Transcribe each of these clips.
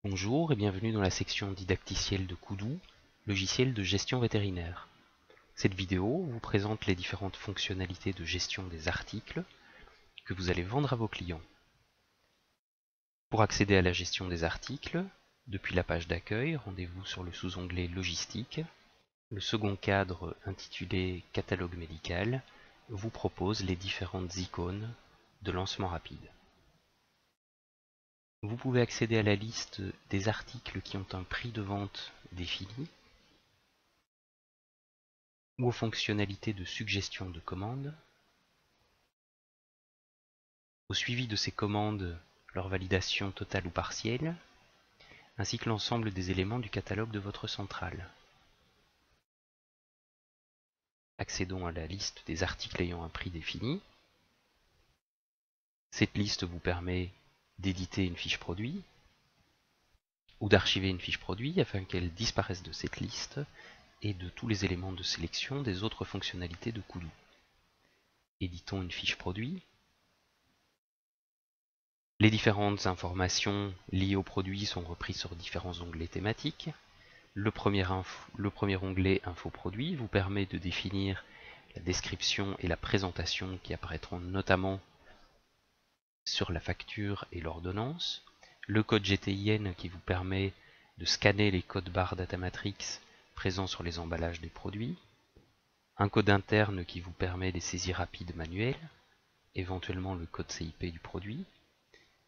Bonjour et bienvenue dans la section didacticielle de Koudou, logiciel de gestion vétérinaire. Cette vidéo vous présente les différentes fonctionnalités de gestion des articles que vous allez vendre à vos clients. Pour accéder à la gestion des articles, depuis la page d'accueil, rendez-vous sur le sous-onglet Logistique. Le second cadre, intitulé Catalogue médical, vous propose les différentes icônes de lancement rapide. Vous pouvez accéder à la liste des articles qui ont un prix de vente défini ou aux fonctionnalités de suggestion de commandes, au suivi de ces commandes, leur validation totale ou partielle, ainsi que l'ensemble des éléments du catalogue de votre centrale. Accédons à la liste des articles ayant un prix défini. Cette liste vous permet d'éditer une fiche produit ou d'archiver une fiche produit afin qu'elle disparaisse de cette liste et de tous les éléments de sélection des autres fonctionnalités de Koudou. Éditons une fiche produit. Les différentes informations liées au produit sont reprises sur différents onglets thématiques. Le premier onglet Info produit vous permet de définir la description et la présentation qui apparaîtront notamment sur la facture et l'ordonnance. Le code GTIN qui vous permet de scanner les codes barres Datamatrix présents sur les emballages des produits. Un code interne qui vous permet des saisies rapides manuelles, éventuellement le code CIP du produit.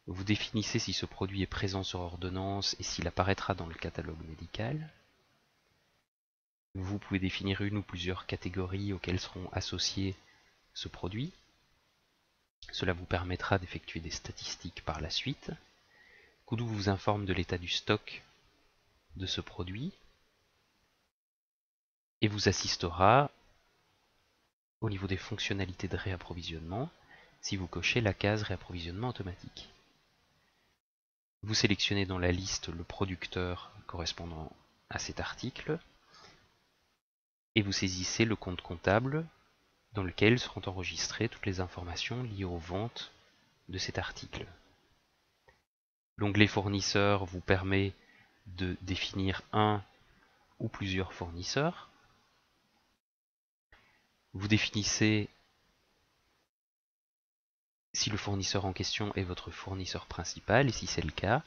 Vous définissez si ce produit est présent sur ordonnance et s'il apparaîtra dans le catalogue médical. Vous pouvez définir une ou plusieurs catégories auxquelles seront associés ce produit. Cela vous permettra d'effectuer des statistiques par la suite. Koudou vous informe de l'état du stock de ce produit et vous assistera au niveau des fonctionnalités de réapprovisionnement si vous cochez la case réapprovisionnement automatique. Vous sélectionnez dans la liste le producteur correspondant à cet article et vous saisissez le compte comptable dans lequel seront enregistrées toutes les informations liées aux ventes de cet article. L'onglet fournisseurs vous permet de définir un ou plusieurs fournisseurs. Vous définissez si le fournisseur en question est votre fournisseur principal et si c'est le cas,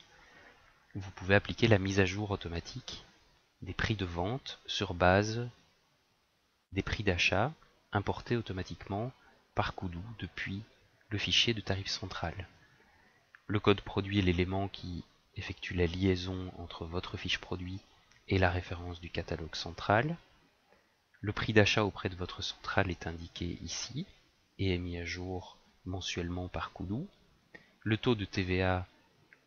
vous pouvez appliquer la mise à jour automatique des prix de vente sur base des prix d'achat importés automatiquement par Koudou depuis le fichier de tarif central. Le code produit est l'élément qui effectue la liaison entre votre fiche produit et la référence du catalogue central. Le prix d'achat auprès de votre centrale est indiqué ici et est mis à jour mensuellement par Koudou. Le taux de TVA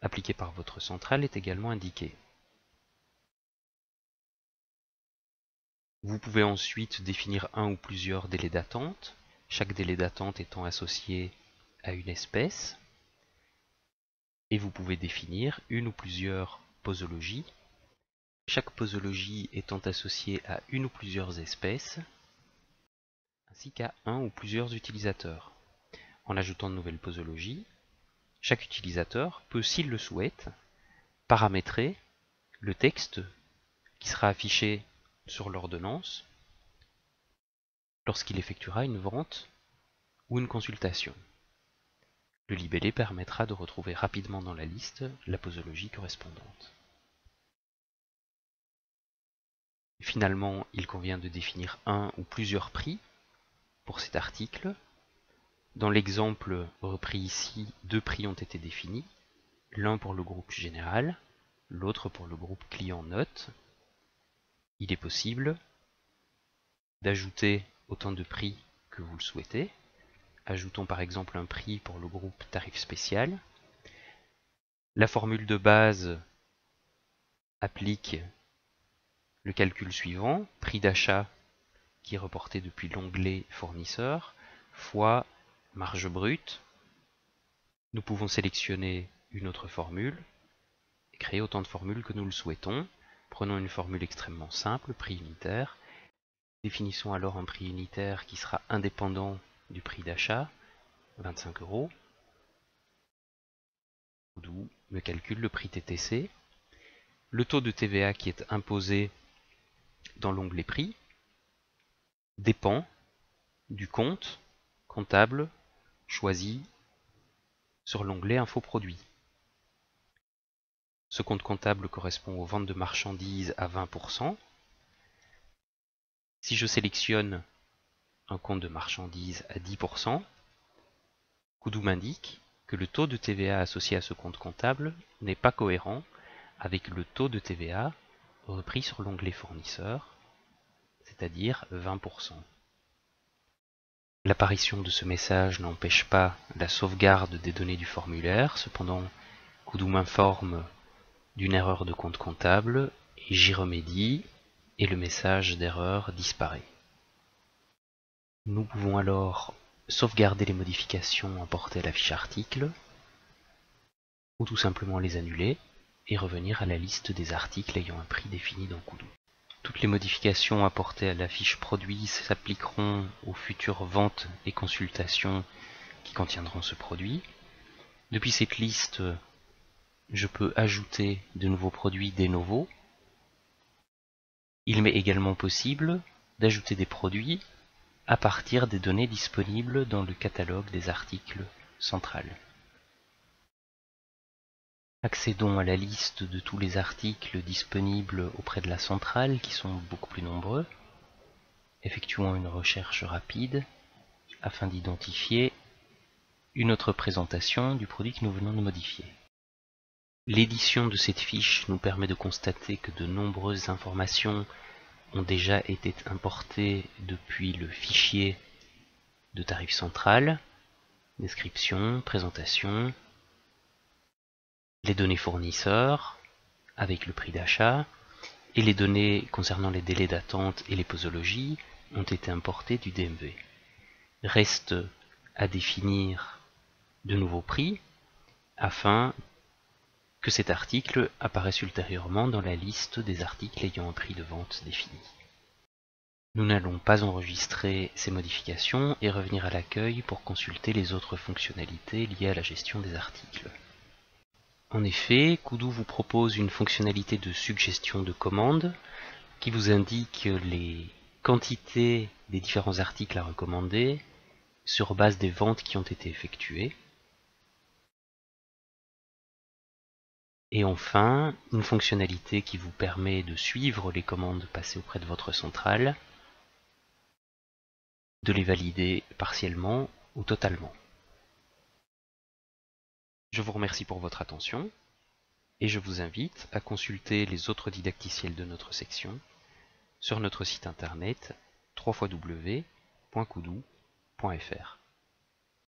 appliqué par votre centrale est également indiqué. Vous pouvez ensuite définir un ou plusieurs délais d'attente, chaque délai d'attente étant associé à une espèce. Et vous pouvez définir une ou plusieurs posologies, chaque posologie étant associée à une ou plusieurs espèces, ainsi qu'à un ou plusieurs utilisateurs. En ajoutant de nouvelles posologies, chaque utilisateur peut, s'il le souhaite, paramétrer le texte qui sera affiché sur l'ordonnance lorsqu'il effectuera une vente ou une consultation. Le libellé permettra de retrouver rapidement dans la liste la posologie correspondante. Finalement, il convient de définir un ou plusieurs prix pour cet article. Dans l'exemple repris ici, deux prix ont été définis, l'un pour le groupe général, l'autre pour le groupe client note. Il est possible d'ajouter autant de prix que vous le souhaitez. Ajoutons par exemple un prix pour le groupe tarif spécial. La formule de base applique le calcul suivant, prix d'achat qui est reporté depuis l'onglet fournisseur, fois marge brute. Nous pouvons sélectionner une autre formule et créer autant de formules que nous le souhaitons. Prenons une formule extrêmement simple, prix unitaire. Définissons alors un prix unitaire qui sera indépendant du prix d'achat, 25 €. Koudou me calcule le prix TTC. le taux de TVA qui est imposé dans l'onglet prix dépend du compte comptable choisi sur l'onglet Infoproduits. Ce compte comptable correspond aux ventes de marchandises à 20%. Si je sélectionne un compte de marchandises à 10%, Koudou m'indique que le taux de TVA associé à ce compte comptable n'est pas cohérent avec le taux de TVA repris sur l'onglet fournisseur, c'est-à-dire 20%. L'apparition de ce message n'empêche pas la sauvegarde des données du formulaire, cependant Koudou m'informe d'une erreur de compte comptable et j'y remédie et le message d'erreur disparaît. Nous pouvons alors sauvegarder les modifications apportées à la fiche article ou tout simplement les annuler et revenir à la liste des articles ayant un prix défini dans Koudou. Toutes les modifications apportées à la fiche produit s'appliqueront aux futures ventes et consultations qui contiendront ce produit. Depuis cette liste, je peux ajouter de nouveaux produits de novo. Il m'est également possible d'ajouter des produits à partir des données disponibles dans le catalogue des articles central. Accédons à la liste de tous les articles disponibles auprès de la centrale, qui sont beaucoup plus nombreux. Effectuons une recherche rapide afin d'identifier une autre présentation du produit que nous venons de modifier. L'édition de cette fiche nous permet de constater que de nombreuses informations ont déjà été importées depuis le fichier de tarif central, description, présentation, les données fournisseurs avec le prix d'achat et les données concernant les délais d'attente et les posologies ont été importées du DMV. Reste à définir de nouveaux prix afin que cet article apparaisse ultérieurement dans la liste des articles ayant un prix de vente défini. Nous n'allons pas enregistrer ces modifications et revenir à l'accueil pour consulter les autres fonctionnalités liées à la gestion des articles. En effet, Koudou vous propose une fonctionnalité de suggestion de commande qui vous indique les quantités des différents articles à recommander sur base des ventes qui ont été effectuées. Et enfin, une fonctionnalité qui vous permet de suivre les commandes passées auprès de votre centrale, de les valider partiellement ou totalement. Je vous remercie pour votre attention et je vous invite à consulter les autres didacticiels de notre section sur notre site internet www.koudou.fr.